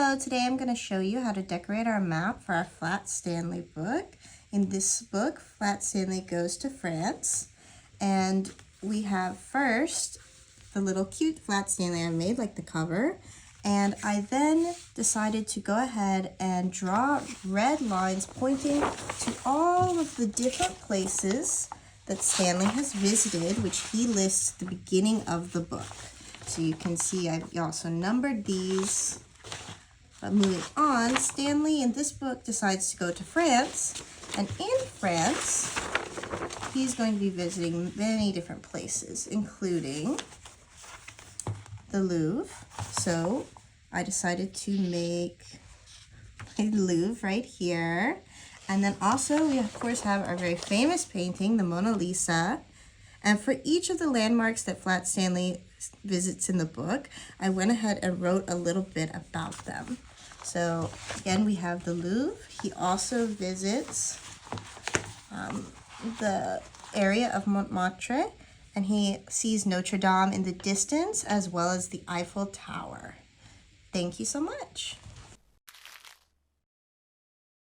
Hello, today I'm going to show you how to decorate our map for our Flat Stanley book. In this book, Flat Stanley goes to France, and we have first the little cute Flat Stanley I made, like the cover, and I then decided to go ahead and draw red lines pointing to all of the different places that Stanley has visited, which he lists at the beginning of the book. So you can see I've also numbered these. But moving on, Stanley in this book decides to go to France, and in France, he's going to be visiting many different places, including the Louvre. So I decided to make my Louvre right here. And then also we of course have our very famous painting, the Mona Lisa. And for each of the landmarks that Flat Stanley visits in the book, I went ahead and wrote a little bit about them. So again, we have the Louvre. He also visits the area of Montmartre, and he sees Notre Dame in the distance as well as the Eiffel Tower. Thank you so much.